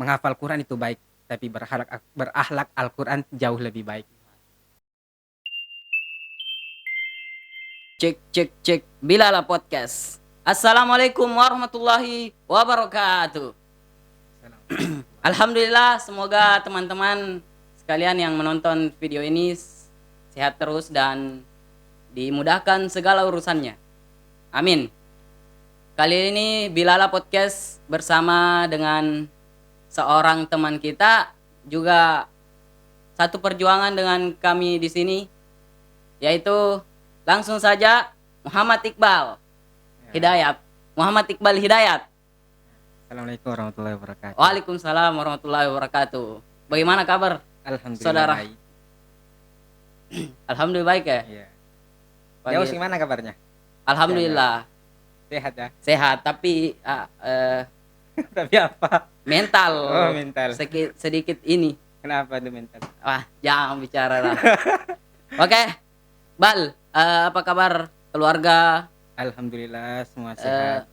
menghafal Quran itu baik, tapi berakhlak Al-Quran jauh lebih baik. Cek cek cek Bilala Podcast. Assalamualaikum warahmatullahi wabarakatuh. Alhamdulillah, semoga teman-teman sekalian yang menonton video ini sehat terus dan dimudahkan segala urusannya. Amin. Kali ini Bilala Podcast bersama dengan seorang teman kita, juga satu perjuangan dengan kami di sini, yaitu langsung saja Muhammad Iqbal Hidayat. Muhammad Iqbal Hidayat. Assalamualaikum warahmatullahi wabarakatuh. Waalaikumsalam warahmatullahi wabarakatuh. Bagaimana kabar? Alhamdulillah Saudara. baik. Alhamdulillah baik ya. Iya. Pagi- Jauh gimana kabarnya? Alhamdulillah Sehat ya? sehat, tapi Tapi apa? mental. Oh, mental. Sedikit ini. Kenapa tuh mental? Wah, jangan bicara lah. Oke, Bal, apa kabar keluarga? Alhamdulillah semua sehat.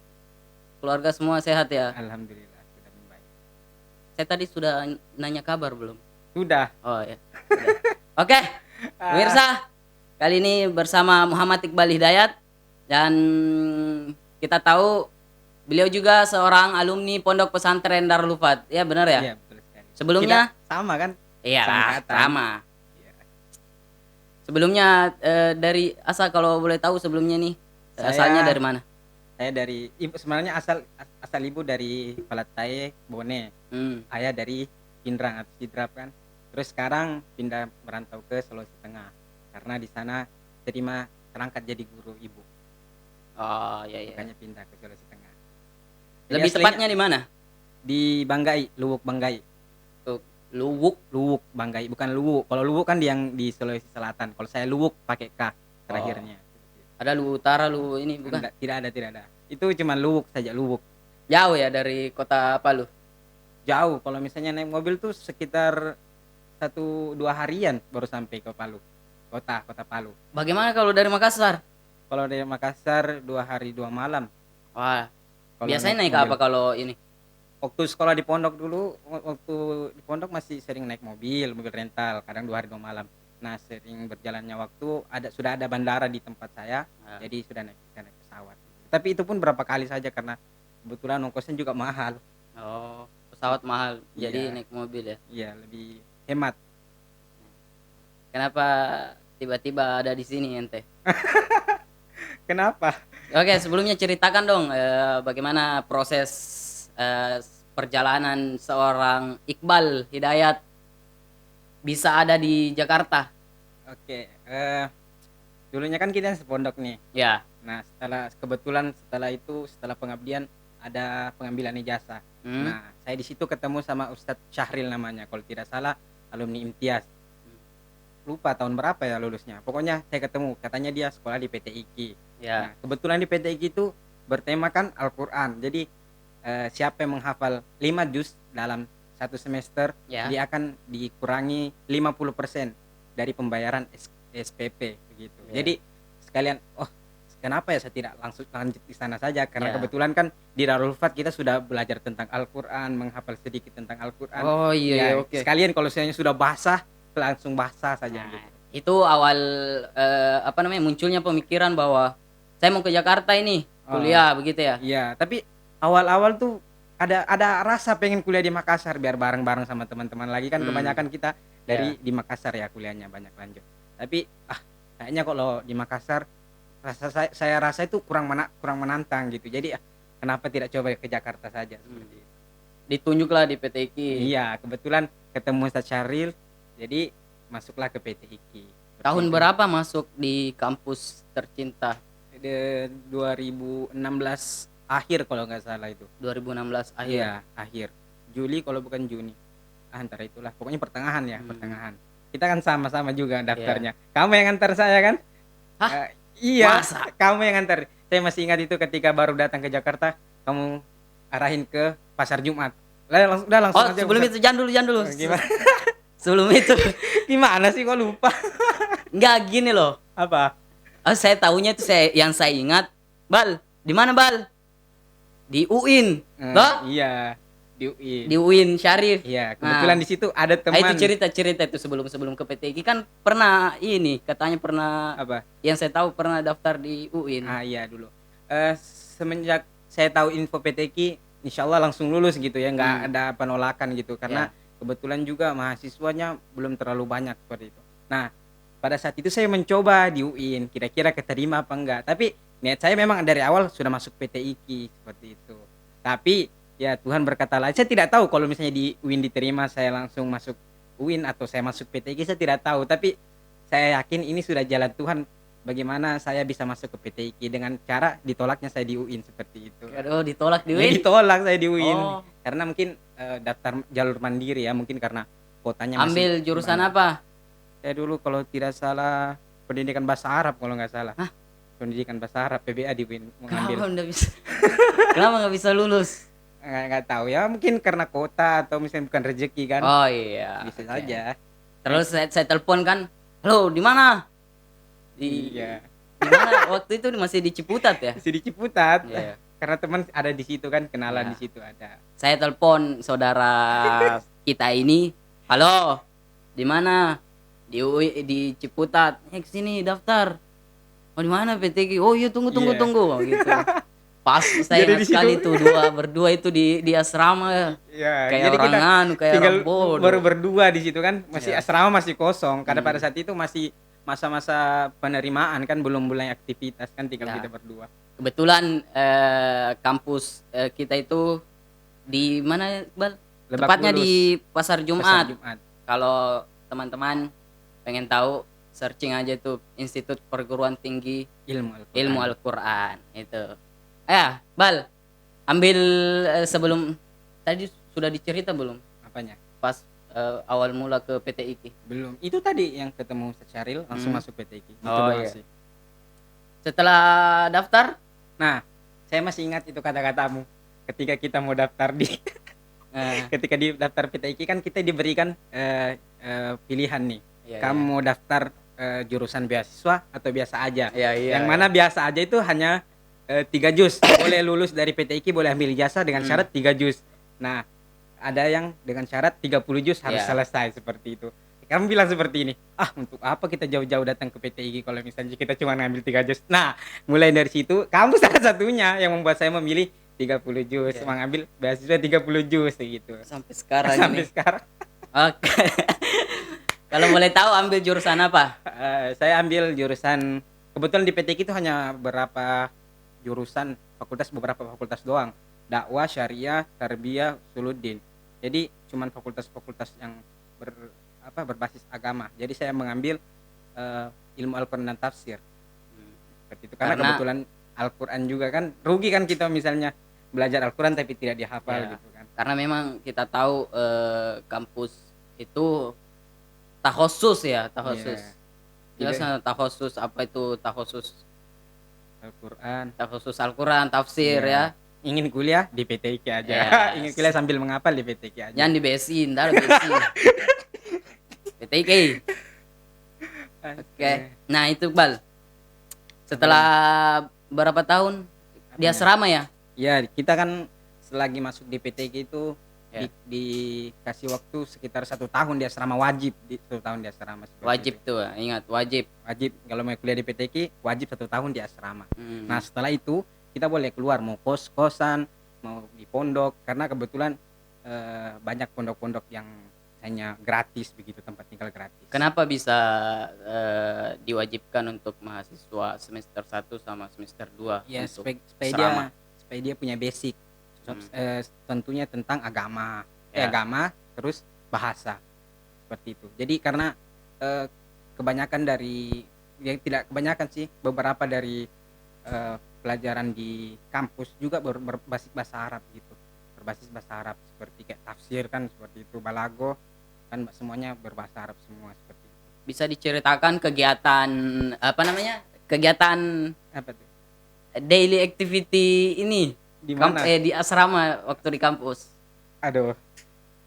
Keluarga semua sehat ya? Alhamdulillah sudah membaik. Saya tadi sudah nanya kabar belum? Sudah. Oh ya. Sudah. Oke, pemirsa, kali ini bersama Muhammad Iqbal Hidayat, dan kita tahu beliau juga seorang alumni Pondok Pesantren Darul Hufat. Ya benar ya? Iya, betul sekali. Sebelumnya? Kita sama kan? Iya lah, Seangkatan. sama. Iya. Sebelumnya dari asal kalau boleh tahu sebelumnya nih, asalnya dari mana? Saya dari ibu, sebenarnya asal ibu dari Palatai, Bone. Ayah dari Pindrang atau Sidrap kan. Terus sekarang pindah merantau ke Sulawesi Tengah karena di sana terima terangkat jadi guru ibu. Oh iya. Makanya pindah ke Sulawesi Tengah. Jadi Lebih aslinya tepatnya di mana? di Banggai, Luwuk Banggai. Luwuk. Banggai, bukan Luwuk. Kalau Luwuk kan yang di Sulawesi Selatan. Kalau saya Luwuk pakai K terakhirnya. Ada Luwuk Utara, Luwuk ini bukan? Tidak ada. Itu cuma Luwuk saja, Luwuk. Jauh ya dari kota Palu? Jauh, kalau misalnya naik mobil tuh sekitar 1-2 harian baru sampai ke Palu. Kota Palu. Bagaimana kalau dari Makassar? Kalau dari Makassar 2 hari 2 malam. Wah, Kalau biasanya naik mobil. apa kalau ini? Waktu sekolah di pondok dulu, waktu di pondok masih sering naik mobil rental, kadang 2 hari 2 malam. Nah, sering berjalannya waktu sudah ada bandara di tempat saya, jadi sudah naik pesawat. Tapi itu pun berapa kali saja karena kebetulan ongkosnya juga mahal. Oh, pesawat mahal, jadi Iya. naik mobil ya. Iya, lebih hemat. Kenapa tiba-tiba ada di sini ente? Kenapa? Oke, sebelumnya ceritakan dong bagaimana proses perjalanan seorang Iqbal Hidayat bisa ada di Jakarta. Oke, dulunya kan kita sepondok nih. Ya. Nah, setelah pengabdian ada pengambilan ijazah. Nah, saya di situ ketemu sama Ustadz Syahril namanya, kalau tidak salah alumni Imtiaz. Lupa tahun berapa ya lulusnya. Pokoknya saya ketemu, katanya dia sekolah di PT IKI. Ya. Nah, kebetulan di PT IKI itu bertemakan Al-Qur'an. Jadi siapa yang menghafal 5 juz dalam 1 semester, Ya. dia akan dikurangi 50% dari pembayaran SPP begitu. Ya. Jadi sekalian, kenapa ya saya tidak langsung lanjut di sana saja, karena Ya. kebetulan kan di Darul Hufat kita sudah belajar tentang Al-Qur'an, menghafal sedikit tentang Al-Qur'an. Oh iya, Ya, oke. sekalian kalau misalnya sudah basah, langsung basah saja Nah, gitu. itu awal munculnya pemikiran bahwa saya mau ke Jakarta ini kuliah begitu ya. Iya, tapi awal-awal tuh ada rasa pengen kuliah di Makassar biar bareng-bareng sama teman-teman lagi kan. Kebanyakan kita dari di Makassar ya kuliahnya banyak lanjut. Tapi kayaknya kalau di Makassar saya rasa itu kurang menantang gitu. Jadi kenapa tidak coba ke Jakarta saja seperti itu. Ditunjuklah di PT IKI. Iya, kebetulan ketemu Ustadz Syahril, jadi masuklah ke PT IKI. Tahun berapa masuk di kampus tercinta? 2016 akhir kalau nggak salah itu. 2016 akhir. Iya, akhir. Juli kalau bukan Juni. Antara itulah. Pokoknya pertengahan ya, pertengahan. Kita kan sama-sama juga daftarnya. Kamu yang antar saya kan? Hah? Iya, Masa? kamu yang antar. Saya masih ingat itu ketika baru datang ke Jakarta, kamu arahin ke Pasar Jumat. Langsung aja. Sebelum itu jangan dulu. Gimana? Sebelum itu Gimana sih kok lupa? enggak gini loh. Apa? Saya tahunya itu yang saya ingat, Bal, di mana Bal? Di UIN. Toh? Iya. di UIN. di UIN Syarif. Iya, kebetulan Nah, di situ ada ah, itu teman. cerita-cerita itu sebelum ke PTIG kan pernah ini katanya pernah Apa? yang saya tahu pernah daftar di UIN. Ah iya dulu. Semenjak saya tahu info PTQ, insya Allah langsung lulus gitu ya, nggak Hmm. ada penolakan gitu. Karena Ya. kebetulan juga mahasiswanya belum terlalu banyak seperti itu. Nah, pada saat itu saya mencoba di UIN, kira-kira keterima apa enggak. Tapi niat saya memang dari awal sudah masuk PTIQ seperti itu. Tapi ya Tuhan berkata lain. Saya tidak tahu kalau misalnya di UIN diterima, saya langsung masuk UIN atau saya masuk PTIQ, saya tidak tahu. Tapi saya yakin ini sudah jalan Tuhan. Bagaimana saya bisa masuk ke PTIQ dengan cara ditolaknya saya di UIN seperti itu. Aduh, ditolak di Ya, UIN. ditolak saya di UIN Oh, karena mungkin daftar jalur mandiri ya, mungkin karena kotanya masih ambil jurusan banyak. apa? Saya dulu kalau tidak salah pendidikan bahasa Arab kalau nggak salah. Hah? Pendidikan bahasa Arab PBA di UIN Kenapa mengambil. nggak bisa? Kenapa nggak bisa lulus? Nggak tahu ya, mungkin karena kota atau misalnya bukan rezeki kan. Oh iya. Bisa oke. saja. Terus saya telepon kan, halo di mana? Iya. Di mana? Waktu itu masih di Ciputat ya. Masih di Ciputat. Iya. Karena teman ada di situ kan, kenalan Iya. di situ ada. Saya telepon saudara kita ini, halo, di mana? Di UI, di Ciputat. Kesini daftar. Oh di mana PTG? Oh iya tunggu Iya. gitu. Pas saya Jadi ingat di situ- sekali tuh berdua itu di asrama Ya, kayak jadi orang kita anu kayak tinggal orang bodoh. baru berdua di situ kan, masih Iya. asrama masih kosong karena Hmm. pada saat itu masih masa-masa penerimaan kan, belum mulai aktivitas kan, tinggal Ya. kita berdua. Kebetulan kampus kita itu di mana Bal? Lebak Tepatnya Bulus, di Pasar Pasar Jumat. Jumat. Kalau teman-teman pengen tahu searching aja tuh Institut Perguruan Tinggi Ilmu Al-Qur'an itu. Bal, ambil sebelum tadi sudah dicerita belum Apanya? pas awal mula ke PTIK? Belum. Itu tadi yang ketemu Syaril langsung Hmm. masuk PTQ. Itu Oh, doang iya. sih. Setelah daftar, Nah, saya masih ingat itu kata-katamu ketika kita mau daftar di ketika di daftar PTQ kan kita diberikan pilihan nih. iya, Kamu mau daftar jurusan beasiswa atau biasa aja. iya, iya, Yang mana biasa aja itu hanya 3 juz. Boleh lulus dari PTIQ, boleh ambil ijazah dengan Hmm. syarat 3 juz. Nah, ada yang dengan syarat 30 juz harus Iya. selesai seperti itu. Kamu bilang seperti ini, untuk apa kita jauh-jauh datang ke PTIQ kalau misalnya kita cuma ngambil 3 juz. Nah, mulai dari situ kamu salah satunya yang membuat saya memilih 30 juz, Iya. mengambil beasiswa 30 juz gitu. sampai sekarang Sampai ini. sekarang Oke. Kalau boleh tahu ambil jurusan apa? saya ambil jurusan, kebetulan di PTQ itu hanya beberapa jurusan, beberapa fakultas doang. Dakwah, syariah, tarbiyah, usuluddin. Jadi cuman fakultas-fakultas yang berbasis agama. Jadi saya mengambil ilmu Al-Qur'an dan tafsir. Seperti itu. Karena kebetulan Al-Qur'an juga kan, rugi kan kita misalnya belajar Al-Qur'an tapi tidak dihafal Ya. gitu kan. Karena memang kita tahu kampus itu takhusus ya, takhusus. Iya. Jelasnya takhusus apa itu takhusus? Al-Qur'an. Takhusus Al-Qur'an, tafsir Iya. ya. Ingin kuliah di PTQ aja. Yes. Ingin kuliah sambil menghafal di PTQ aja. Jangan di BSI, ntar BSI. PTIK. Oke. Nah, itu Bal. Setelah berapa tahun di Apanya? asrama ya? Ya, kita kan selagi masuk di PTQ itu Ya. dikasih waktu sekitar 1 tahun di asrama, wajib 1 tahun di asrama. seperti Wajib itu. tuh, ingat wajib. Wajib kalau mau kuliah di PTQ wajib 1 tahun di asrama. Hmm. Nah, setelah itu kita boleh keluar, mau kos-kosan, mau di pondok, karena kebetulan banyak pondok-pondok yang hanya gratis begitu, tempat tinggal gratis. Kenapa bisa diwajibkan untuk mahasiswa semester 1 sama semester 2 Ya, untuk supaya dia punya basic. Hmm. Tentunya tentang agama, Ya. agama terus bahasa seperti itu. Jadi karena kebanyakan dari, ya tidak kebanyakan sih, beberapa dari pelajaran di kampus juga berbasis bahasa Arab gitu, berbasis bahasa Arab seperti kayak tafsir kan seperti itu, balago kan semuanya berbahasa Arab semua seperti itu. bisa diceritakan kegiatan apa namanya? Kegiatan Apa tuh? daily activity ini Di mana? di asrama waktu di kampus. Aduh.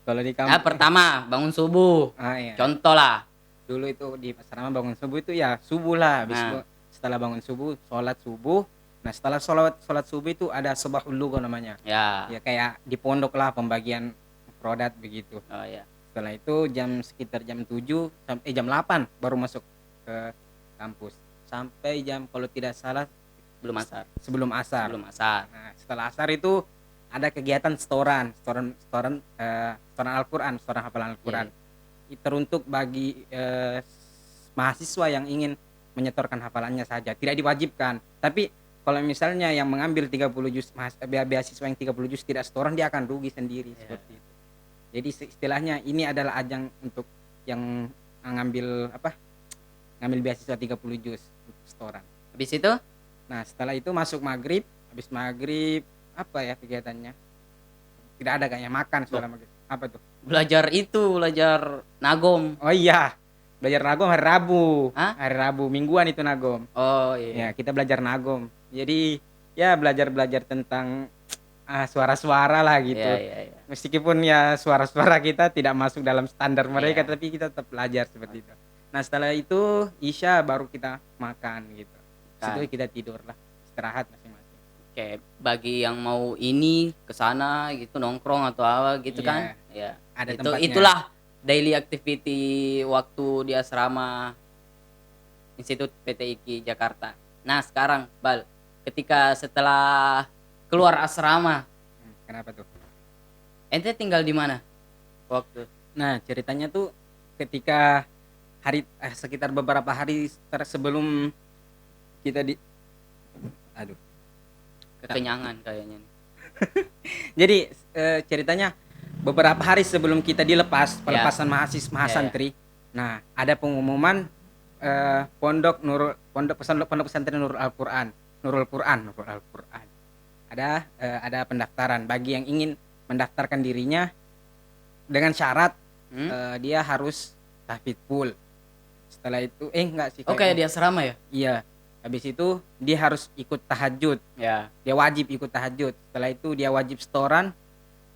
Kalau di kampus Pertama bangun subuh. iya. Contoh lah. Dulu itu di asrama bangun subuh itu ya subuh lah, habis Nah. itu setelah bangun subuh sholat subuh, Nah setelah sholat subuh itu ada subahul lugo namanya. Ya. Ya kayak di pondok lah pembagian prodat begitu. Oh ya. Setelah itu sekitar jam 7 sampai jam 8 baru masuk ke kampus. Sampai jam kalau tidak salah Belum asar. sebelum asar. Belum asar. Nah, setelah asar itu ada kegiatan setoran Al-Qur'an, setoran hafalan Al-Qur'an. Teruntuk bagi mahasiswa yang ingin menyetorkan hafalannya saja, tidak diwajibkan. Tapi kalau misalnya yang mengambil 30 juz beasiswa yang 30 juz tidak setoran, dia akan rugi sendiri seperti itu. Jadi istilahnya ini adalah ajang untuk yang ngambil beasiswa 30 juz untuk setoran. Habis itu Nah, setelah itu masuk maghrib, habis maghrib apa ya kegiatannya? Tidak ada kayaknya makan setelah maghrib. Apa tuh? belajar nagom. Oh iya, belajar nagom hari Rabu. Hah? Hari Rabu, mingguan itu nagom. Oh Ya, iya. kita belajar nagom. Jadi ya belajar tentang suara-suara lah gitu. Iya. Meskipun ya suara-suara kita tidak masuk dalam standar mereka, Iya. tapi kita tetap belajar seperti itu. Nah, setelah itu Isya baru kita makan gitu. Setelah kita tidur lah, istirahat masing-masing. Kayak bagi yang mau ini ke sana gitu nongkrong atau apa gitu Iya. kan. Ya. Ada Itu tempatnya. itulah daily activity waktu di asrama Institut PTIK Jakarta. Nah, sekarang Bal, ketika setelah keluar asrama, Kenapa tuh? ente tinggal di mana? Waktu Nah, ceritanya tuh ketika sekitar beberapa hari sebelum kita aduh. kekenyangan kayaknya. Jadi ceritanya beberapa hari sebelum kita dilepas pelepasan mahasantri. Nah, ada pengumuman pondok pesantren Nurul Quran. Ada pendaftaran bagi yang ingin mendaftarkan dirinya dengan syarat dia harus tahfidz full. Setelah itu enggak sih Kayak di asrama ya? Iya. Habis itu dia harus ikut tahajud. Ya. Dia wajib ikut tahajud. Setelah itu dia wajib setoran.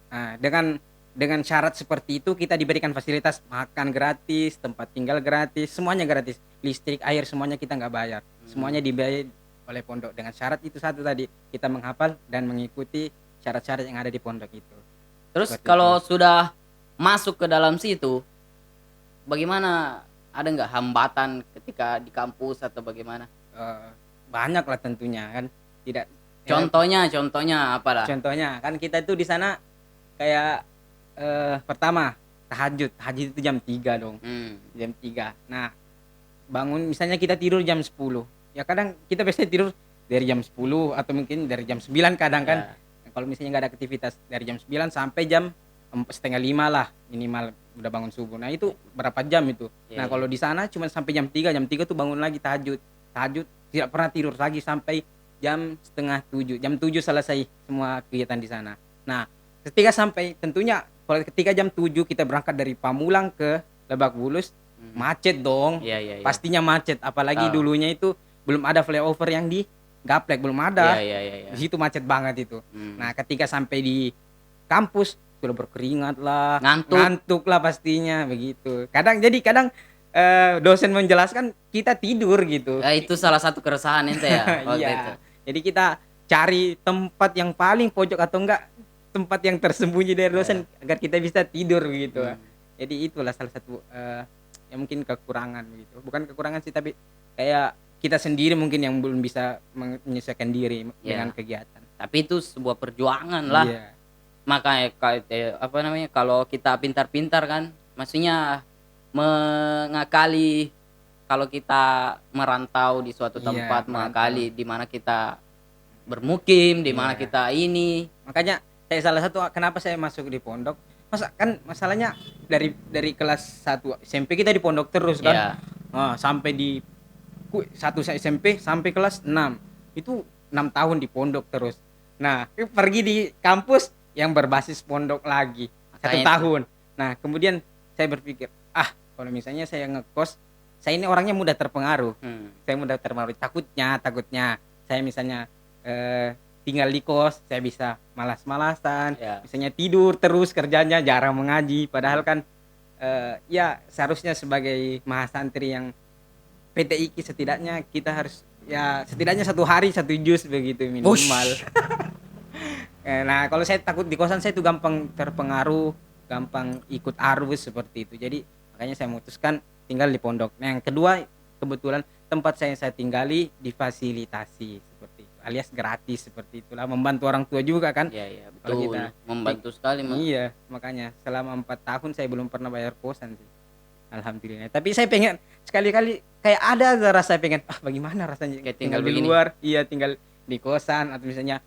Nah, dengan syarat seperti itu kita diberikan fasilitas makan gratis, tempat tinggal gratis, semuanya gratis. Listrik, air semuanya kita nggak bayar. Semuanya dibayar oleh pondok dengan syarat itu satu tadi, kita menghafal dan mengikuti syarat-syarat yang ada di pondok itu. Terus Seperti kalau sudah masuk ke dalam situ, bagaimana? Ada nggak hambatan ketika di kampus atau bagaimana? Banyak lah tentunya kan. Tidak. Contohnya apa lah? Contohnya kan kita itu di sana kayak pertama tahajud itu jam 3 dong. Jam 3. Nah, bangun misalnya kita tidur jam 10. Ya kadang kita biasanya tidur dari jam 10 atau mungkin dari jam 9 kadang kan. Kalau misalnya nggak ada aktivitas dari jam 9 sampai jam 4:30 lah minimal udah bangun subuh. Nah, itu berapa jam itu? Nah, kalau di sana cuma sampai jam 3 tuh bangun lagi tahajud tidak pernah tidur lagi sampai jam 6:30. Jam 7 selesai semua kegiatan di sana. Nah, ketika jam 7 kita berangkat dari Pamulang ke Lebak Bulus, macet dong. Iya. Pastinya macet, apalagi dulunya itu belum ada flyover yang di Gaplek, belum ada. Iya. Di situ macet banget itu. Nah, ketika sampai di kampus sudah berkeringat lah, ngantuk lah pastinya begitu. Kadang dosen menjelaskan kita tidur gitu. Ya, itu salah satu keresahan ente ya waktu itu. Jadi kita cari tempat yang paling pojok atau enggak tempat yang tersembunyi dari dosen agar kita bisa tidur gitu. Jadi itulah salah satu yang mungkin kekurangan gitu. Bukan kekurangan sih, tapi kayak kita sendiri mungkin yang belum bisa menyesuaikan diri dengan kegiatan. Tapi itu sebuah perjuangan lah. Makanya kalau kita pintar-pintar kan, maksudnya mengakali kalau kita merantau di suatu tempat, mengakali di mana kita bermukim, di mana kita ini. Makanya salah satu kenapa saya masuk di pondok, masalahnya dari kelas 1 SMP kita di pondok terus kan. Sampai di 1 SMP sampai kelas 6. Itu 6 tahun di pondok terus. Nah, pergi di kampus yang berbasis pondok lagi 1 tahun. Nah, kemudian saya berpikir, kalau misalnya saya ngekos, saya ini orangnya mudah terpengaruh. Saya mudah terpengaruh. Takutnya saya misalnya tinggal di kos, saya bisa malas-malasan, misalnya tidur terus kerjanya, jarang mengaji. Padahal kan seharusnya sebagai mahasantri yang PTIK setidaknya kita harus ya setidaknya 1 hari 1 jus begitu minimal. Wush. Nah, kalau saya takut di kosan saya tuh gampang terpengaruh, gampang ikut arus seperti itu. Jadi makanya saya memutuskan tinggal di pondok. Nah, yang kedua kebetulan tempat saya tinggali difasilitasi seperti itu, alias gratis seperti itulah, membantu orang tua juga kan. Ya, ya, Kalau betul. kita Membantu sekali, iya, makanya selama 4 tahun saya belum pernah bayar kosan sih. Alhamdulillah. Tapi saya pengen sekali-kali kayak ada aja rasa pengen bagaimana rasanya Kayak tinggal tinggal di begini. luar, iya tinggal di kosan atau misalnya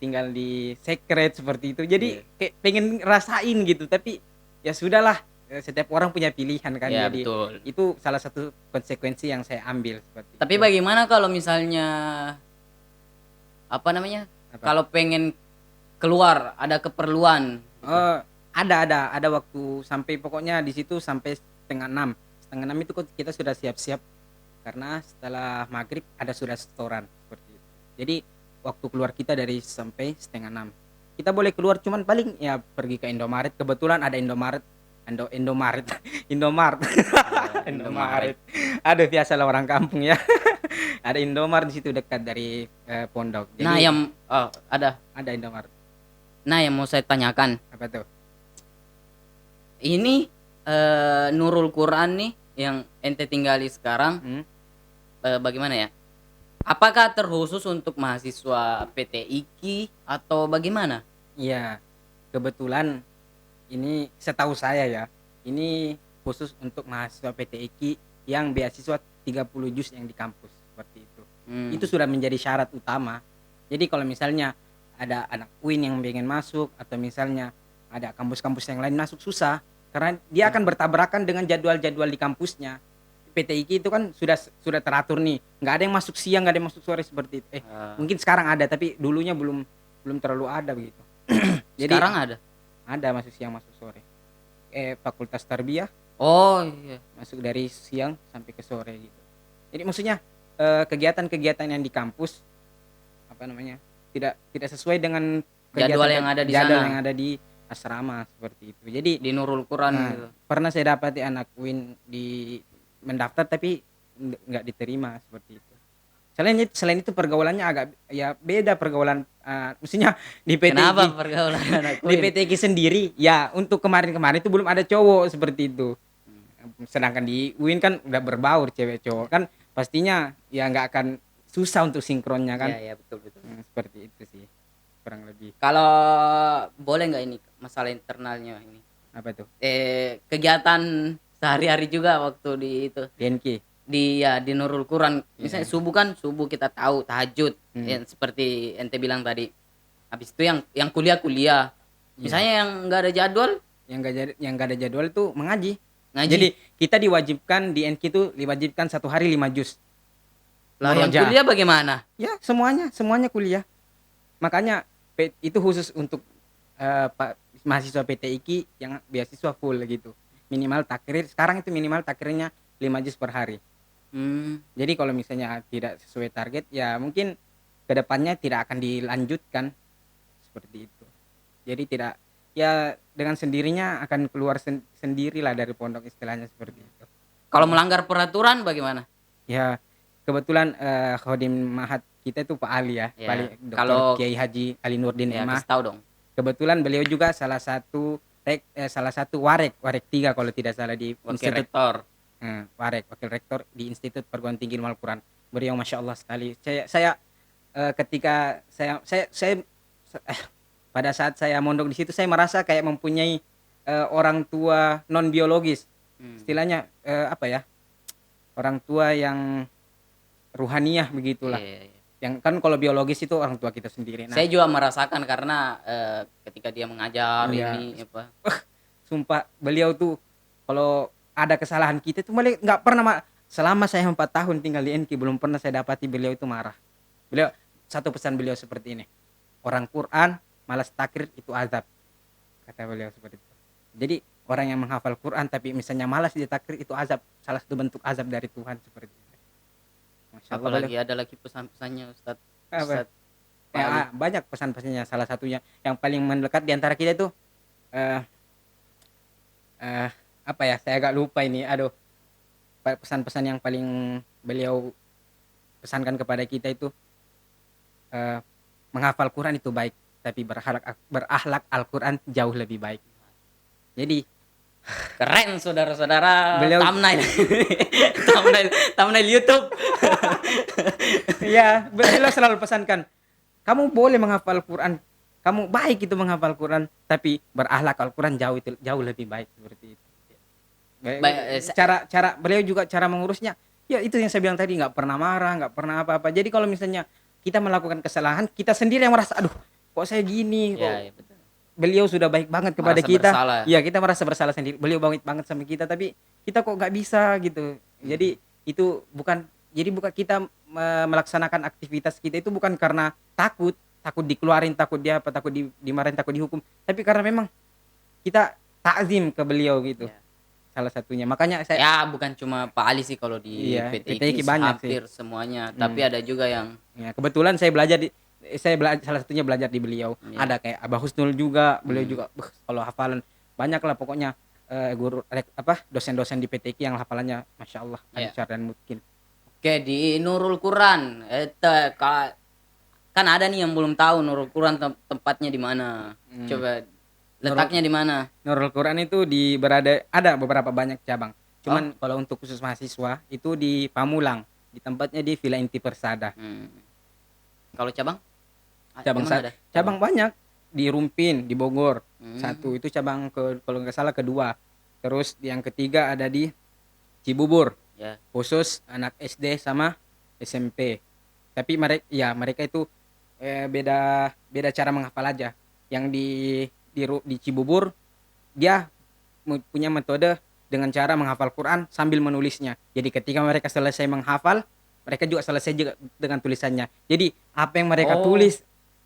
tinggal di secret seperti itu. Jadi Iya. kayak pengen rasain gitu, tapi ya sudahlah, setiap orang punya pilihan kan. Ya, Jadi betul. itu salah satu konsekuensi yang saya ambil seperti Tapi itu. bagaimana kalau misalnya apa namanya? Apa? Kalau pengen keluar, ada keperluan. Oh, ada waktu sampai pokoknya di situ sampai setengah 6. Setengah 6 itu kita sudah siap-siap karena setelah maghrib ada sudah setoran seperti itu. Jadi waktu keluar kita dari sampai setengah 6. Kita boleh keluar cuman paling ya pergi ke Indomaret. Kebetulan ada Indomaret, Indomaret, Indomart, Oh, Indomaret. Indomaret. Aduh biasalah orang kampung ya. Ada Indomaret di situ dekat dari pondok. Nah, Jadi yang ada Indomaret. nah yang mau saya tanyakan, Apa tuh? ini Nurul Quran nih yang ente tinggali sekarang, Hmm? bagaimana ya? Apakah terkhusus untuk mahasiswa PT IKI atau bagaimana? Iya, kebetulan ini setahu saya ya, ini khusus untuk mahasiswa PT IKI yang beasiswa 30 juz yang di kampus seperti itu. Hmm. Itu sudah menjadi syarat utama. Jadi kalau misalnya ada anak UIN yang pengen masuk atau misalnya ada kampus-kampus yang lain masuk susah karena dia akan bertabrakan dengan jadwal-jadwal di kampusnya. PT IKI itu kan sudah teratur nih, nggak ada yang masuk siang, nggak ada yang masuk sore seperti itu. Mungkin sekarang ada tapi dulunya belum terlalu ada begitu. Jadi Sekarang ada. masuk siang masuk sore. Fakultas Tarbiyah Oh iya. masuk dari siang sampai ke sore gitu. Jadi maksudnya kegiatan-kegiatan yang di kampus apa namanya tidak sesuai dengan Jadwal yang ada di jadwal sana. yang ada di asrama seperti itu. Jadi Di Nurul Quran gitu. pernah saya dapati anak UIN di mendaftar tapi nggak diterima seperti itu. Selain itu pergaulannya agak ya beda pergaulan, maksudnya di Kenapa PTIG pergaulan anak di Queen? PTIG sendiri ya untuk kemarin-kemarin itu belum ada cowok seperti itu. Sedangkan di UIN kan udah berbaur cewek cowok kan pastinya ya nggak akan susah untuk sinkronnya kan. Iya, betul betul. Seperti itu sih kurang lebih. Kalau boleh nggak ini masalah internalnya ini? Apa tuh? Kegiatan sehari-hari juga waktu di itu DNK. di Nurul Quran. Misalnya Iya. subuh kita tahu tahajud, yang seperti ente bilang tadi. Habis itu yang kuliah. Iya. Misalnya yang nggak ada jadwal Yang nggak ada jadwal itu mengaji. ngaji. Jadi kita diwajibkan di NK itu diwajibkan 1 hari 5 juz. Lah yang Murojaah. kuliah bagaimana? Ya semuanya kuliah. Makanya itu khusus untuk mahasiswa PT IKI yang beasiswa full gitu. Minimal takrir sekarang itu minimal takrirnya 5 juz per hari. Jadi kalau misalnya tidak sesuai target ya mungkin kedepannya tidak akan dilanjutkan seperti itu. Jadi tidak ya dengan sendirinya akan keluar sendirilah dari pondok istilahnya seperti itu. Kalau melanggar peraturan bagaimana? Ya kebetulan Khodim Mahat kita itu Pak Ali ya, Ya, Pak Ali, Dr. kalau- Kiai Haji Ali Nurdin Ya, Emah. kasih tahu dong. Kebetulan beliau juga salah satu warek 3 kalau tidak salah di Wakil Institut rektor. wakil rektor di Institut Perguruan Tinggi Ilmu Al-Quran. Beliau masya Allah sekali. Saya ketika pada saat saya mondok di situ saya merasa kayak mempunyai orang tua non biologis. Istilahnya apa ya? Orang tua yang ruhaniyah begitulah. Iya. Yang kan kalau biologis itu orang tua kita sendiri. Nah, Saya juga merasakan karena ketika dia mengajar Iya. ini apa. sumpah beliau tuh kalau ada kesalahan kita tuh beliau nggak pernah selama saya 4 tahun tinggal di NK belum pernah saya dapati beliau itu marah. Beliau satu pesan beliau seperti ini. Orang Quran malas takrir itu azab. Kata beliau seperti itu. Jadi orang yang menghafal Quran tapi misalnya malas dia takrir itu azab, salah satu bentuk azab dari Tuhan seperti itu. Masya Allah, Apalagi ada lagi pesan-pesannya Ustadz. Apa? Ustadz Pak Ali. Banyak pesan-pesannya, salah satunya yang paling melekat di antara kita itu apa ya, saya agak lupa ini. Aduh, pesan-pesan yang paling beliau pesankan kepada kita itu menghafal Quran itu baik, tapi berakhlak Al-Quran jauh lebih baik. Jadi Keren saudara-saudara beliau thumbnail. thumbnail thumbnail YouTube. ya beliau selalu pesankan, kamu boleh menghafal Quran, kamu baik itu menghafal Quran, tapi berakhlak Al-Quran jauh lebih baik, seperti itu. Cara cara beliau juga cara mengurusnya, ya itu yang saya bilang tadi, nggak pernah marah, nggak pernah apa-apa. Jadi kalau misalnya kita melakukan kesalahan, kita sendiri yang merasa, aduh kok saya gini, kok Ya, ya betul. beliau sudah baik banget kepada Merasa kita. bersalah. Ya kita merasa bersalah sendiri, beliau baik banget sama kita, tapi kita kok nggak bisa gitu. Jadi itu bukan, jadi bukan kita melaksanakan aktivitas kita itu bukan karena takut dikeluarin, takut dia apa, takut dimarahin, takut dihukum, tapi karena memang kita takzim ke beliau gitu, Ya. salah satunya. Makanya saya Ya, bukan cuma Pak Ali sih kalau di iya, PT PT IKI IKI banyak hampir sih. semuanya, tapi ada juga yang Ya, kebetulan salah satunya belajar di beliau. ya. Ada kayak Abah Husnul juga, beliau Hmm. juga kalau hafalan banyak lah pokoknya, dosen-dosen di PT IKI yang hafalannya Masya Allah Ya. lancar dan mungkin. Oke, di Nurul Quran kan ada nih yang belum tahu Nurul Quran tempatnya di mana. Coba letaknya di mana? Nurul Quran itu ada beberapa banyak cabang. Cuman kalau untuk khusus mahasiswa itu di Pamulang, di tempatnya di Villa Inti Persada. Kalau cabang? Cabang Di mana ada? cabang banyak di Rumpin, di Bogor. Hmm. Satu itu cabang kalau nggak salah kedua. Terus yang ketiga ada di Cibubur, Ya. khusus anak SD sama SMP. Tapi mereka itu beda cara menghafal aja. Yang di Cibubur dia punya metode dengan cara menghafal Quran sambil menulisnya. Jadi ketika mereka selesai menghafal, mereka juga selesai juga dengan tulisannya. Jadi apa yang mereka tulis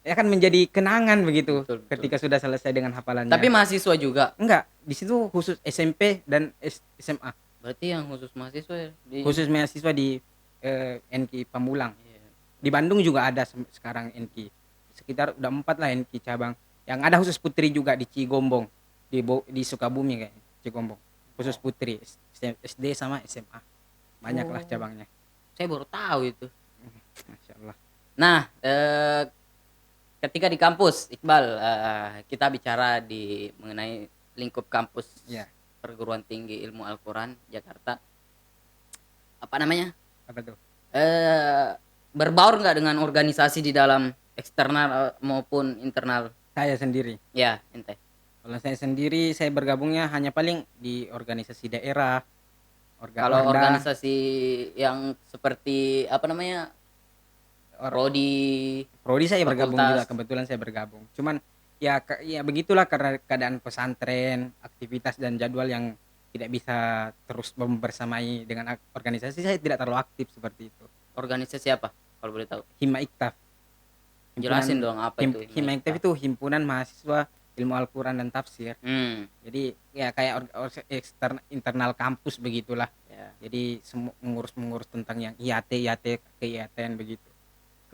akan menjadi kenangan begitu. Betul, betul. Ketika sudah selesai dengan hafalannya. Tapi mahasiswa juga. Enggak, di situ khusus SMP dan SMA. Berarti yang khusus mahasiswa ya? Khusus mahasiswa di NKI Pamulang. Iya. Di Bandung juga ada sekarang NKI. Sekitar udah 4 lah NKI cabang. Yang ada khusus putri juga di Cigombong, di Sukabumi kayak Cigombong. Khusus putri SD sama SMA. Banyak lah cabangnya. Saya baru tahu itu. Masya Allah. Nah, ketika di kampus, Iqbal, kita bicara mengenai lingkup kampus Ya. Perguruan Tinggi Ilmu Al-Quran Jakarta. Apa namanya? Apa tuh? Berbaur nggak dengan organisasi di dalam eksternal maupun internal? Saya sendiri. Ya, ente. Kalau saya sendiri, saya bergabungnya hanya paling di organisasi daerah. Kalau organisasi yang seperti apa namanya? Prodi saya bergabung fakultas. juga, kebetulan saya bergabung. Cuman ya begitulah karena keadaan pesantren, aktivitas dan jadwal yang tidak bisa terus membersamai dengan organisasi, saya tidak terlalu aktif seperti itu. Organisasi apa kalau boleh tahu? Hima Iktaf. Jelasin dong apa itu. Hima Iktaf itu himpunan mahasiswa ilmu Al-Quran dan tafsir. Jadi ya kayak internal kampus begitulah. Ya. Jadi mengurus tentang yang IAT keIAT-an begitu.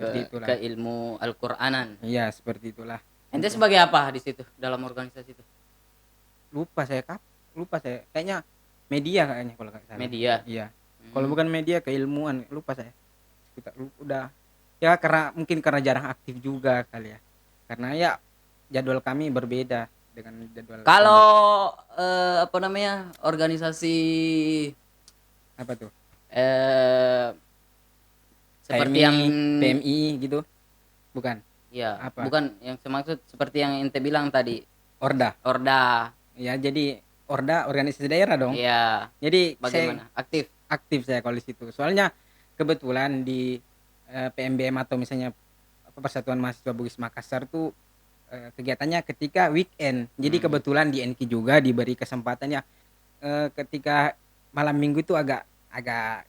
Ke ilmu Al-Quranan. Iya, seperti itulah. Ente sebagai apa di situ dalam organisasi itu? Lupa saya kayaknya media kayaknya kalau nggak salah. Media. Iya. Kalau bukan media keilmuan, lupa saya. Udah ya mungkin karena jarang aktif juga kali ya. Karena ya jadwal kami berbeda dengan jadwal. Kalau apa namanya? Organisasi apa tuh? Seperti PMI, yang PMI gitu. Bukan. Ya, Apa? bukan yang semaksud seperti yang ente bilang tadi. Orda. Ya, jadi Orda organisasi daerah dong. Iya. Jadi Bagaimana? aktif saya kalau di situ. Soalnya kebetulan di PMBM atau misalnya Persatuan Mahasiswa Bugis Makassar tuh kegiatannya ketika weekend. Jadi kebetulan di NK juga diberi kesempatannya ketika malam minggu itu agak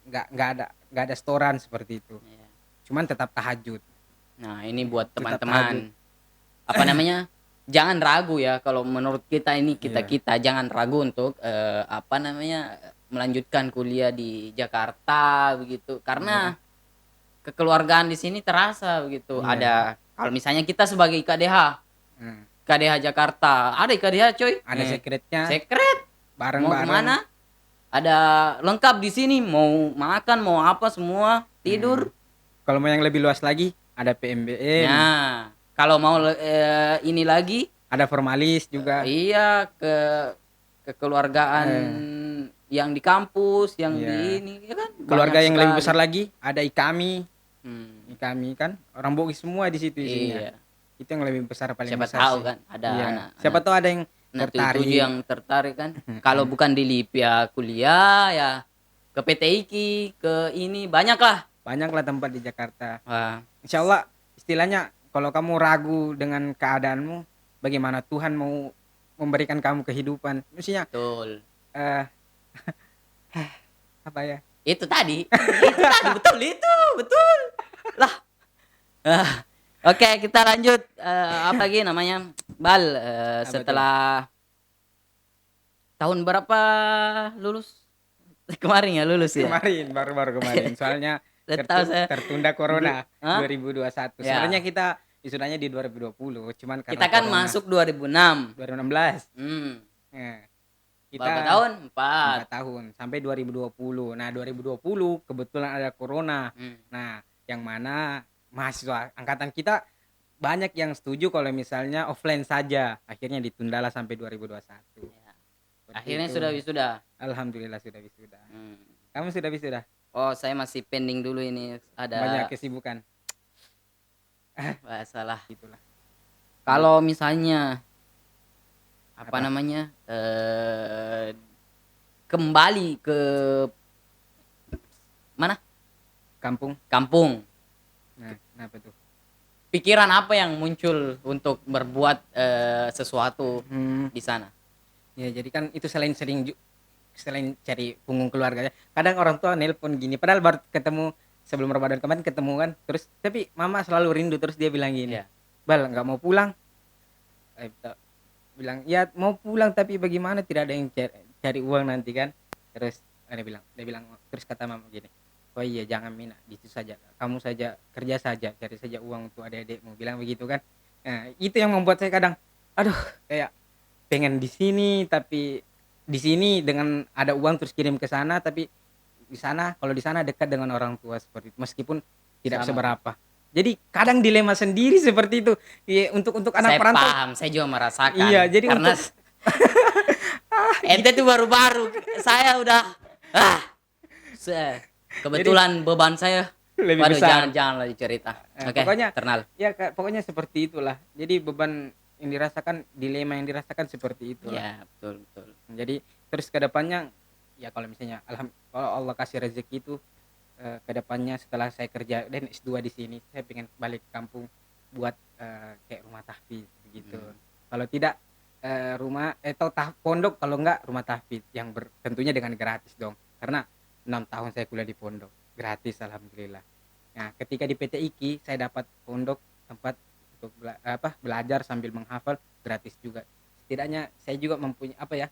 nggak ada setoran seperti itu. Iya. Cuman tetap tahajud. Nah, ini buat Tetap teman-teman. Apa namanya? Jangan ragu ya kalau menurut kita ini kita jangan ragu untuk apa namanya? Melanjutkan kuliah di Jakarta begitu. Karena kekeluargaan di sini terasa begitu. Iya. Ada kalau misalnya kita sebagai KDH KDH Jakarta, ada KDH coy. Ada sekretnya. Sekret. Bareng-bareng. Mau kemana? Ada lengkap di sini. Mau makan, mau apa semua, tidur. Kalau mau yang lebih luas lagi ada PMBM, Nah, kalau mau ini lagi, ada formalis juga. iya kekeluargaan Eh, yang di kampus, yang di iya. ini, ya kan banyak Keluarga yang lebih sekali. besar lagi ada IKAMI. Hmm, IKAMI kan orang Bugis semua di situ isinya. iya. Itu yang lebih besar, paling Siapa besar tahu sih. kan ada Iya. anak-anak Siapa tahu ada yang anak tujuh tertarik. yang tertarik kan. Kalau bukan di LIP ya kuliah ya ke PT IKI, ke ini banyak lah. Banyaklah tempat di Jakarta. Wah, Insya Allah, istilahnya kalau kamu ragu dengan keadaanmu, bagaimana Tuhan mau memberikan kamu kehidupan? Maksudnya betul. eh apa ya? Itu tadi. Itu tadi betul itu, betul. Lah. Ah, oke, kita lanjut apa lagi namanya? Bal Apa tuh? setelah tahun berapa lulus? Kemarin ya lulus ya. Kemarin, baru-baru kemarin. Soalnya Tahu saya. tertunda corona Hah? 2021. Ya. Sebenarnya kita wisudanya di 2020, cuman karena Kita kan corona masuk 2006. 2016. Hmm. Nah, Berapa kita tahun? 4. 4 tahun sampai 2020. Nah, 2020 kebetulan ada corona. Hmm. Nah, yang mana mahasiswa angkatan kita banyak yang setuju kalau misalnya offline saja. Akhirnya ditundalah sampai 2021. Ya. Seperti Akhirnya itu. sudah wisuda. Alhamdulillah sudah wisuda. Hmm. Kamu sudah wisuda? Oh, saya masih pending dulu ini Banyak ada kesibukan. masalah. Gitulah. Kalau misalnya apa Apa? namanya? Kembali ke mana? Kampung. Kampung. Nah, kenapa tuh? Pikiran apa yang muncul untuk berbuat sesuatu Hmm, di sana? ya jadi kan itu selain cari punggung keluarganya. Kadang orang tua nelpon gini, padahal baru ketemu sebelum Ramadan kemarin ketemu kan. Terus tapi mama selalu rindu, terus dia bilang gini, Ya. "Bal, nggak mau pulang?" Bilang, "Ya mau pulang tapi bagaimana, tidak ada yang cari uang nanti kan." Terus dia bilang terus kata mama gini, "Oh iya jangan Mina, gitu saja. Kamu saja kerja saja, cari saja uang untuk adik-adikmu." Bilang begitu kan. Nah, itu yang membuat saya kadang aduh, kayak pengen di sini tapi di sini dengan ada uang terus kirim ke sana, tapi di sana kalau di sana dekat dengan orang tua seperti itu meskipun tidak Sama. seberapa. Jadi kadang dilema sendiri seperti itu. Iya, untuk anak Saya perantau. paham, saya juga Iya, merasakan jadi karena untuk ente tuh baru-baru, saya udah ah kebetulan beban saya. lebih Waduh, besar. janganlah dicerita. Oke, Pokoknya internal. ya pokoknya seperti itulah. Jadi beban yang dirasakan, dilema yang dirasakan seperti itulah. Ya, betul betul. Jadi terus ke depannya ya kalau misalnya kalau Allah kasih rezeki itu ke depannya setelah saya kerja dan S2 di sini, saya pengen balik ke kampung buat kayak rumah tahfiz begitu. Kalau tidak rumah atau pondok, kalau enggak rumah tahfiz yang tentunya dengan gratis dong. Karena 6 tahun saya kuliah di pondok, gratis alhamdulillah. Nah, ketika di PT IKI saya dapat pondok, tempat untuk belajar sambil menghafal, gratis juga. Setidaknya saya juga mempunyai apa ya?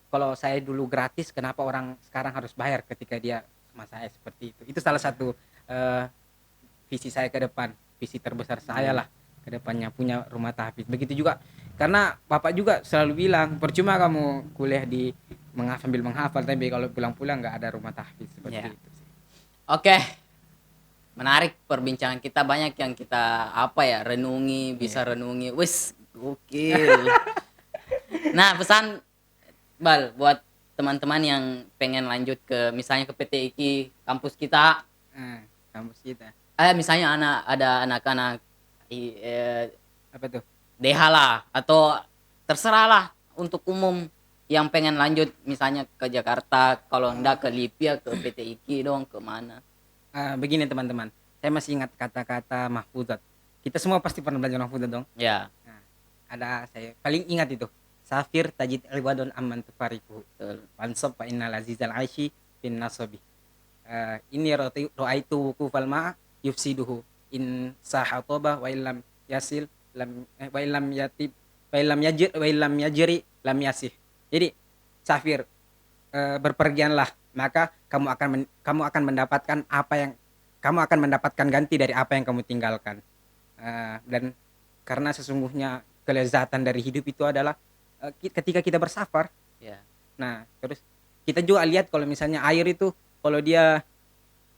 Kalau saya dulu gratis, kenapa orang sekarang harus bayar ketika dia sama saya seperti itu? Itu salah satu eh, visi saya ke depan, visi terbesar saya lah ke depannya, punya rumah tahfiz. Begitu juga karena bapak juga selalu bilang, percuma kamu kuliah di sambil menghafal tapi kalau pulang-pulang nggak ada rumah tahfiz seperti Ya. itu sih. Oke, menarik perbincangan kita, banyak yang kita apa ya renungi, bisa renungi. Wis, gokil. Nah, pesan Bal buat teman-teman yang pengen lanjut ke misalnya ke PT IKI kampus kita, Nah, kampus kita misalnya ada anak-anak apa tuh? DH lah atau terserah lah untuk umum yang pengen lanjut misalnya ke Jakarta, kalau enggak ke Lipia, ke PT IKI dong, ke mana? Begini teman-teman, saya masih ingat kata-kata mahfudzat. Kita semua pasti pernah belajar mahfudzat dong. Ya, Nah, ada saya paling ingat itu. Safir tajid iwadon amman tufariku. betul. Wansab fa innal azizal aishi bin nasabi. Ini roaitu wukufal ma yufsiduhu in sahatoba wa illam yasil wa illam yatib wa illam yajri lam yasih. Jadi Safir, berpergianlah, maka kamu akan mendapatkan kamu akan mendapatkan ganti dari apa yang kamu tinggalkan. Dan karena sesungguhnya kelezatan dari hidup itu adalah ketika kita bersafar. Ya. Nah, terus kita juga lihat kalau misalnya air itu kalau dia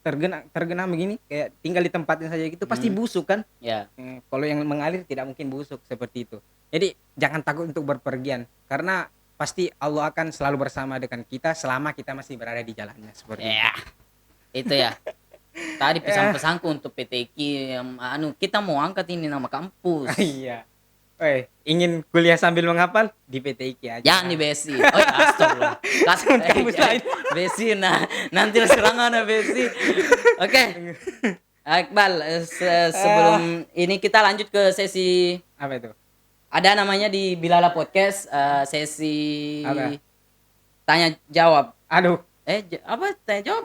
tergenang begini kayak tinggal di tempatnya saja gitu pasti busuk kan. Ya. Kalau yang mengalir tidak mungkin busuk seperti itu. Jadi jangan takut untuk berpergian karena pasti Allah akan selalu bersama dengan kita selama kita masih berada di jalannya seperti itu. Ya. Itu ya. Tadi pesan-pesanku untuk PTQ kita mau angkat ini nama kampus. Iya. Ingin kuliah sambil menghafal di PTIK aja. Jangan di BSI. Oh, astagfirullah. Kampus lain. BSI nanti serangan BSI. Oke. Iqbal, sebelum ini kita lanjut ke sesi Apa itu? ada namanya di Bilala Podcast sesi Apa? tanya jawab. Aduh. Apa tanya jawab?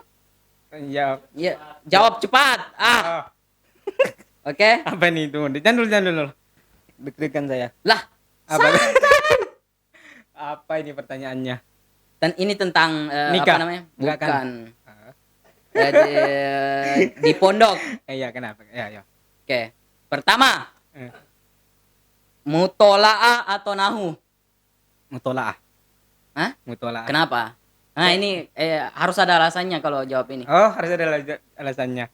Jawab. Ya, jawab cepat. Oh, Oke. apa nih itu? Jangan dulu. Deg-degan saya. Lah, Apa? Apa ini pertanyaannya? dan ini tentang Nikah? apa namanya? Enggak kan? Bukan. Di pondok. Iya, kenapa? Ya. Oke. Pertama, Eh, mutolaah atau nahu? Mutolaah. Hah? Mutolaah. Kenapa? Nah, ini harus ada alasannya kalau jawab ini. Oh, harus ada alasannya.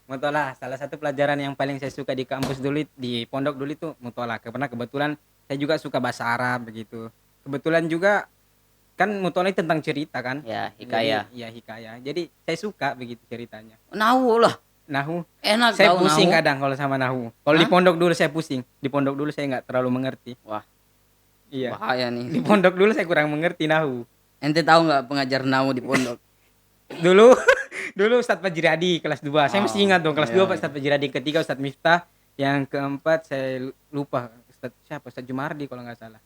Mutolaah salah satu pelajaran yang paling saya suka di kampus dulu, di pondok dulu itu mutolaah. Karena kebetulan saya juga suka bahasa Arab begitu. Kebetulan juga kan mutolaah tentang cerita kan? Ya, hikayah. Iya, hikayah. Jadi saya suka begitu ceritanya. Nahu lah. Nahu, Enak saya tahu pusing nahu. kadang kalau sama nahu. Kalau di Hah? pondok dulu saya pusing. Di pondok dulu saya nggak terlalu mengerti. Wah, Iya. bahaya nih. Di pondok dulu saya kurang mengerti nahu. Ente tahu nggak pengajar nahu di pondok? Dulu dulu Ustadz Fajriyadi kelas 2. Saya masih ingat dong kelas Iya, 2 Pak Ustadz Fajriyadi, ketiga Ustadz Miftah, yang keempat saya lupa Ustadz siapa, Ustadz Jumardi kalau nggak salah.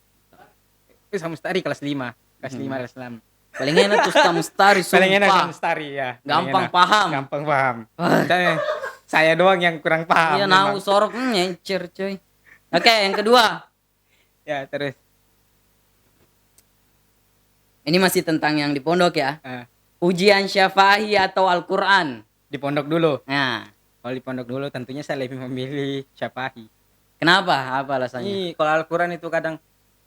Sama Mustari kelas 5. Kelas 5 kelas 6. Paling enak tuh Ustaz Mustari, Paling enak sumpah. Ustadz Mustari ya. Paling Gampang enak. paham. Gampang paham. Saya doang yang kurang paham. Iya, memang. nahu sorok nyencer, coy. Oke, yang kedua. Ya, terus Ini masih tentang yang di pondok ya. eh, Ujian syafa'i atau Al-Qur'an. di pondok dulu. Nah, Kalau di pondok dulu tentunya saya lebih memilih Syafa'i. kenapa? Apa alasannya? Ini kalau Al-Quran itu kadang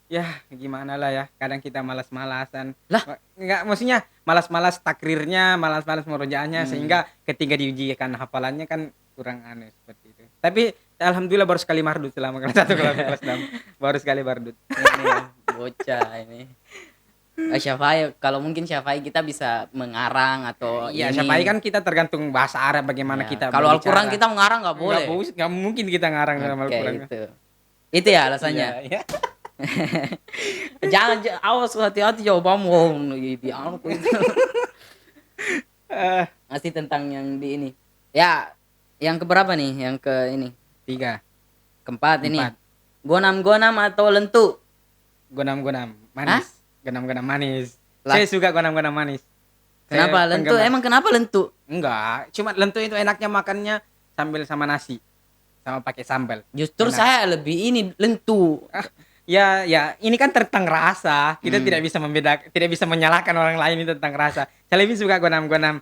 ya gimana lah ya, kadang kita malas-malasan Lah? nggak, maksudnya malas-malas takrirnya, malas-malas murojaahnya, sehingga ketika diujikan hafalannya kan kurang aneh seperti itu. Tapi alhamdulillah baru sekali mardut selama kelas 1 kelas 6 baru sekali mardut. Ini bocah ini. Syafa'i, kalau mungkin Syafa'i kita bisa mengarang atau Iya, ini. Syafa'i kan kita tergantung bahasa Arab bagaimana Ya, kita kalau berbicara. Al-Qur'an kita mengarang nggak boleh. Nggak mungkin kita ngarang dalam Oke, Al-Quran. itu ya alasannya. Iya. Jangan awas, hati-hati jawabanmu. Oh, di aku itu. Eh, Masih tentang yang di ini. Ya, yang keberapa nih? Yang ke ini. 3. Keempat ini. Empat. Gonam-gonam atau lentu? Gonam-gonam manis. Gonam-gonam manis. Lah. Saya suka gonam-gonam manis. Kenapa Saya lentu? penggemar. Emang kenapa lentu? Enggak, cuma lentu itu enaknya makannya sambil sama nasi. Sama pakai sambal. Justru Enak. saya lebih ini lentu. Ya, ini kan tentang rasa. Kita Hmm. tidak bisa membedakan, tidak bisa menyalahkan orang lain itu tentang rasa. Saya lebih suka gonam-gonam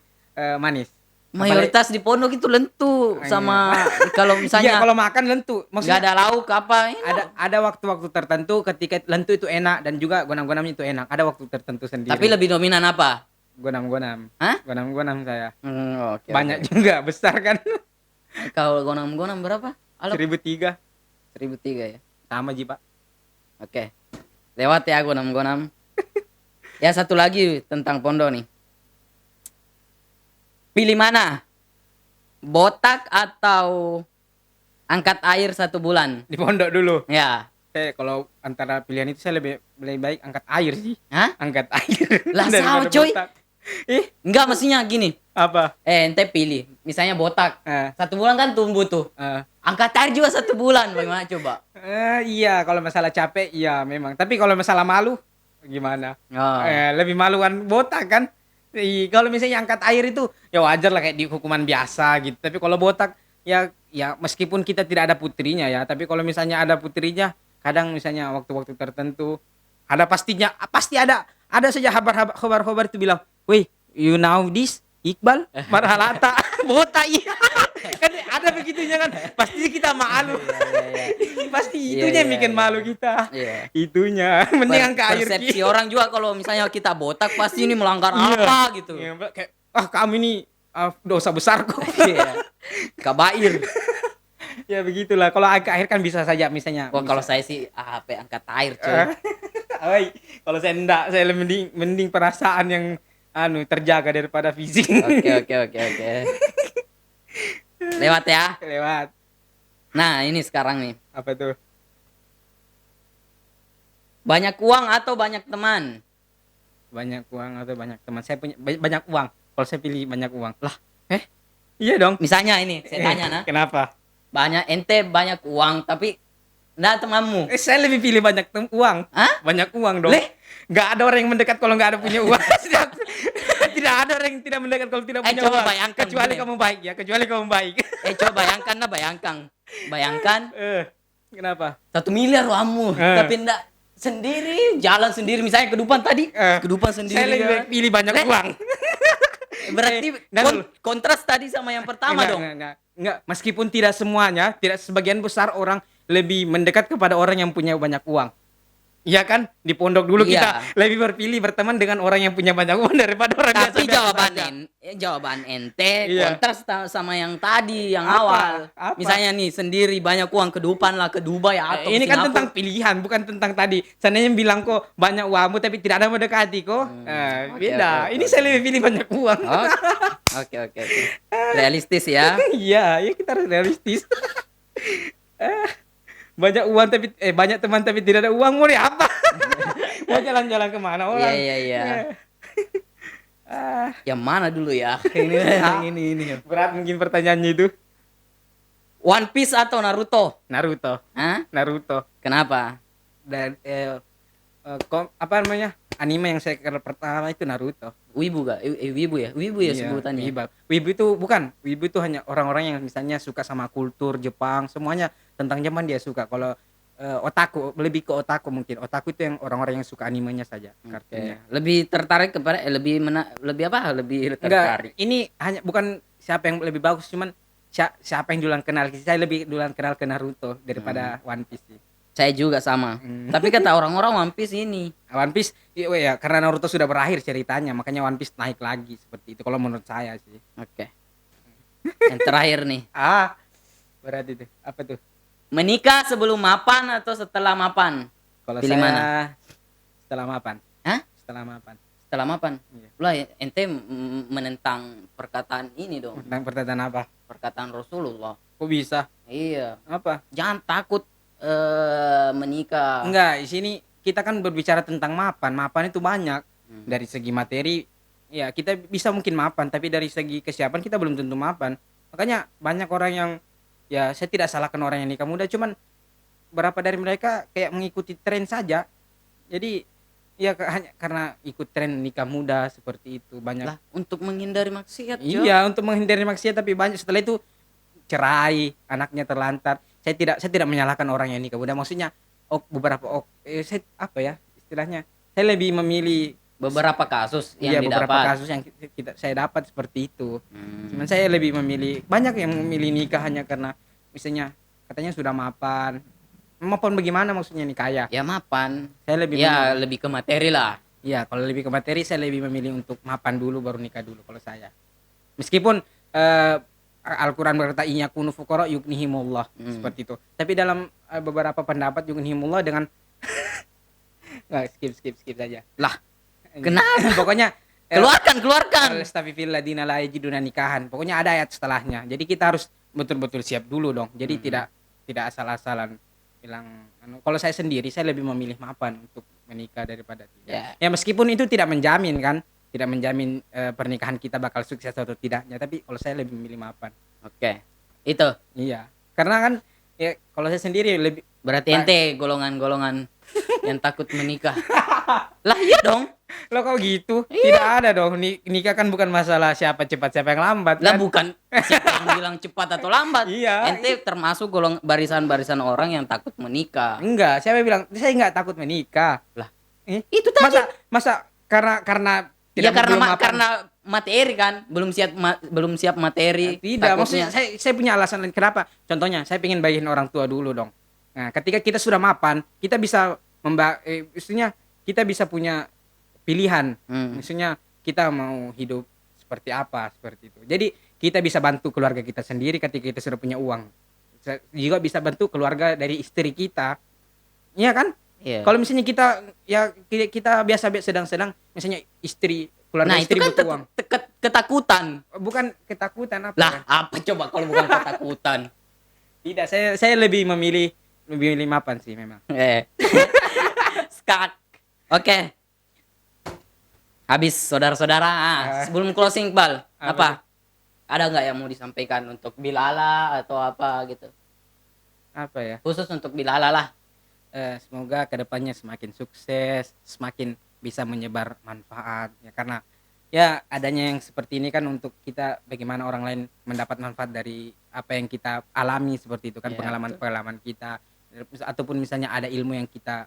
manis. Mayoritas di pondok itu lentu sama kalau Iya, misalnya kalau makan lentu. nggak Maksudnya ada lauk apa ini. ada waktu-waktu tertentu ketika lentu itu enak dan juga gonam-gonamnya itu enak. Ada waktu tertentu sendiri. Tapi lebih dominan apa? gonam-gonam. Hah? Gonam-gonam saya. Oke. Banyak juga, besar kan. Kalau gonam-gonam berapa? Halo. 1003. 1003 ya. Sama Ji, Pak. Oke. Lewat ya gonam-gonam. Ya, satu lagi tentang pondok nih. Pilih mana? Botak atau angkat air 1 bulan? Di pondok dulu. Ya. Saya kalau antara pilihan itu saya lebih baik angkat air sih. Hah? Angkat air. Lah, daripada sama, coy. botak. Enggak, mestinya gini. Apa? Ente pilih. Misalnya botak. Eh, 1 bulan kan tumbuh tuh. eh, Angkat air juga 1 bulan. Bagaimana coba? iya, kalau masalah capek iya memang. Tapi kalau masalah malu gimana? Oh. Lebih maluan botak kan. Kalau misalnya angkat air itu ya wajar lah kayak di hukuman biasa gitu. Tapi kalau botak ya meskipun kita tidak ada putrinya ya, tapi kalau misalnya ada putrinya, kadang misalnya waktu-waktu tertentu pasti ada saja kabar itu bilang, "Wih, you know this Iqbal Marhalata botak." Iya. Kan ada begitunya kan. Pasti kita malu. Pasti Iya, itunya yang iya, bikin iya. malu kita. Iya. Itunya. Mending angkat air. Persepsi Ki. orang juga kalau misalnya kita botak pasti ini melanggar Iya. apa gitu. Iya, Mbak, kayak kamu ini dosa besar kok. Iya. Kabair. Ya begitulah. Kalau agak air kan bisa saja misalnya. Wah, kalau bisa. saya sih apa angkat air, coy. Oi, kalau saya enggak, saya mending perasaan yang terjaga daripada fisik. Oke. Lewat ya. Lewat. Nah, ini sekarang nih. Apa tuh? Banyak uang atau banyak teman? Banyak uang atau banyak teman? Saya punya banyak uang. Kalau saya pilih banyak uang. Lah, iya dong. Misalnya ini, saya tanya nah. Kenapa? Ente banyak uang tapi enggak temanmu. Saya lebih pilih banyak uang. Hah? Banyak uang dong. Nggak ada orang yang mendekat kalau nggak ada punya uang. Tidak ada orang yang tidak mendekat kalau tidak punya coba uang. bayangkan Kecuali dulu. kamu baik ya. Kecuali kamu baik. Coba bayangkan nah, bayangkan Kenapa? 1 miliar uangmu, tapi enggak sendiri, jalan sendiri misalnya kedupan tadi. Kedupan sendiri. Saya lebih pilih banyak uang. Berarti kontras tadi sama yang pertama dong. Enggak, meskipun tidak semuanya, tidak sebagian besar orang lebih mendekat kepada orang yang punya banyak uang. Iya kan? Di pondok dulu kita lebih berpilih berteman dengan orang yang punya banyak uang daripada orang biasa. Tapi jawaban ente kontras sama yang tadi, yang Apa? awal. Apa? Misalnya nih sendiri banyak uang kedupan lah ke Dubai atau ini ke kan Singapura. tentang pilihan, bukan tentang tadi. Seandainya bilang kok banyak uangmu tapi tidak ada mendekati kok. Beda. Oke. Ini saya lebih pilih banyak uang. Oke. Realistis ya. Iya, ya kita harus realistis. Banyak uang tapi banyak teman tapi tidak ada uang, mau apa? Mau jalan-jalan kemana orang? Iya. Yang mana dulu ya? Ini. Berat mungkin pertanyaannya itu. One Piece atau Naruto? Naruto. Hah? Naruto. Kenapa? Dan apa namanya? Anime yang saya kenal pertama itu Naruto. Wibu gak? Wibu ya? Wibu ya sebutannya. Wibu itu bukan. Wibu itu hanya orang-orang yang misalnya suka sama kultur Jepang, semuanya tentang Jepang dia suka. Kalau otaku, lebih ke otaku mungkin. Otaku itu yang orang-orang yang suka animenya saja, kartunya. Lebih tertarik kepada lebih apa? Lebih tertarik. Enggak, ini hanya bukan siapa yang lebih bagus, cuman siapa yang duluan kenal. Saya lebih duluan kenal ke Naruto daripada One Piece sih. Saya juga sama. Tapi kata orang-orang One Piece ini. One Piece ya karena Naruto sudah berakhir ceritanya, makanya One Piece naik lagi seperti itu kalau menurut saya sih. Oke. Yang terakhir nih. Berarti itu. Apa tuh? Menikah sebelum mapan atau setelah mapan? Kalau pilih saya mana? Setelah mapan. Hah? Setelah mapan. Setelah mapan. Iya. Lah ente menentang perkataan ini dong. Tentang pertanyaan apa? Perkataan Rasulullah. Kok bisa? Iya. Apa? Jangan takut menikah. Enggak, di sini kita kan berbicara tentang mapan. Mapan itu banyak. Dari segi materi ya kita bisa mungkin mapan, tapi dari segi kesiapan kita belum tentu mapan. Makanya banyak orang yang ya saya tidak salahkan orang yang nikah muda, cuman berapa dari mereka kayak mengikuti tren saja. Jadi ya hanya karena ikut tren nikah muda seperti itu banyak. Lah untuk menghindari maksiat. Iya, untuk menghindari maksiat, tapi banyak setelah itu cerai, anaknya terlantar. Saya tidak menyalahkan orang yang nikah muda. Maksudnya saya apa ya istilahnya? Saya lebih memilih beberapa kasus yang beberapa didapat. kasus yang saya dapat seperti itu. Cuman saya lebih memilih, banyak yang memilih nikah hanya karena misalnya katanya sudah mapan. Mapan bagaimana maksudnya nih, kaya? Ya mapan. Saya lebih lebih ke materi lah. Iya, kalau lebih ke materi saya lebih memilih untuk mapan dulu baru nikah dulu kalau saya. Meskipun Al-Quran berkata inyakunu fuqara yughnihimullah, seperti itu. Tapi dalam beberapa pendapat yughnihimullah dengan nggak skip saja. Lah, kenapa? Pokoknya keluarkan. Astagfirul ladina la yajiduna nikahan. Pokoknya ada ayat setelahnya. Jadi kita harus betul-betul siap dulu dong. Jadi tidak asal-asalan bilang kalau saya sendiri saya lebih memilih mapan untuk menikah daripada tidak. Ya meskipun itu tidak menjamin kan, tidak menjamin pernikahan kita bakal sukses atau tidaknya, tapi kalau saya lebih memilih mapan. Oke. Itu. Iya. Karena kan ya kalau saya sendiri lebih berarti ente golongan-golongan yang takut menikah. Lah iya dong. Lo kok gitu? Tidak ada dong. Nikah kan bukan masalah siapa cepat siapa yang lambat. Lah kan? bukan siapa yang bilang cepat atau lambat. Iya. Ente termasuk barisan-barisan orang yang takut menikah. Enggak, siapa bilang saya enggak takut menikah. Lah, itu tadi. Masa karena ya karena materi kan, belum siap materi. Tidak, maksudnya saya punya alasan lain kenapa. Contohnya, saya ingin bagiin orang tua dulu dong. Nah, ketika kita sudah mapan, kita bisa maksudnya kita bisa punya pilihan. Maksudnya kita mau hidup seperti apa seperti itu. Jadi kita bisa bantu keluarga kita sendiri ketika kita sudah punya uang. Juga bisa bantu keluarga dari istri kita. Iya kan? Iya. Kalau misalnya kita ya kita biasa sedang-sedang misalnya keluarga Nah, itu istri kan butuh uang. ketakutan. Bukan ketakutan apa Lah, ya? apa coba kalau bukan ketakutan? Tidak, saya lebih memilih mapan sih memang. Skak. Oke. Habis saudara-saudara. Sebelum closing, Bal, apa? Ada nggak yang mau disampaikan untuk Bilala atau apa gitu? Apa ya? Khusus untuk Bilala lah. Semoga kedepannya semakin sukses, semakin bisa menyebar manfaat ya, karena ya adanya yang seperti ini kan untuk kita bagaimana orang lain mendapat manfaat dari apa yang kita alami seperti itu kan, Ya, pengalaman kita ataupun misalnya ada ilmu yang kita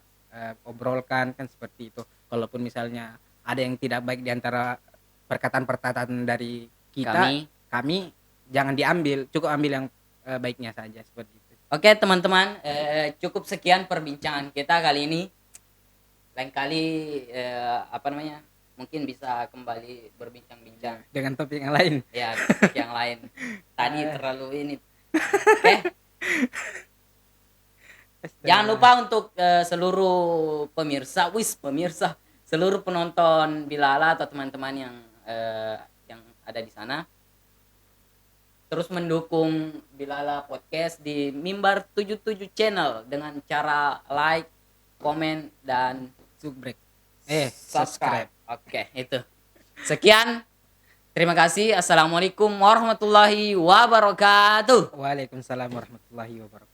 obrolkan kan seperti itu. Kalaupun misalnya ada yang tidak baik di antara perkataan-perkataan dari kami jangan diambil, cukup ambil yang baiknya saja seperti itu. Oke teman-teman, cukup sekian perbincangan kita kali ini. Lain kali mungkin bisa kembali berbincang-bincang Dengan topik yang lain. ya, topik yang lain. Tadi terlalu ini. Oke. Jangan lupa untuk seluruh pemirsa, seluruh penonton Bilala atau teman-teman yang ada di sana, terus mendukung Bilala Podcast di Mimbar 77 Channel dengan cara like, komen, dan subscribe. Oke, itu. Sekian. Terima kasih. Assalamualaikum warahmatullahi wabarakatuh. Waalaikumsalam warahmatullahi wabarakatuh.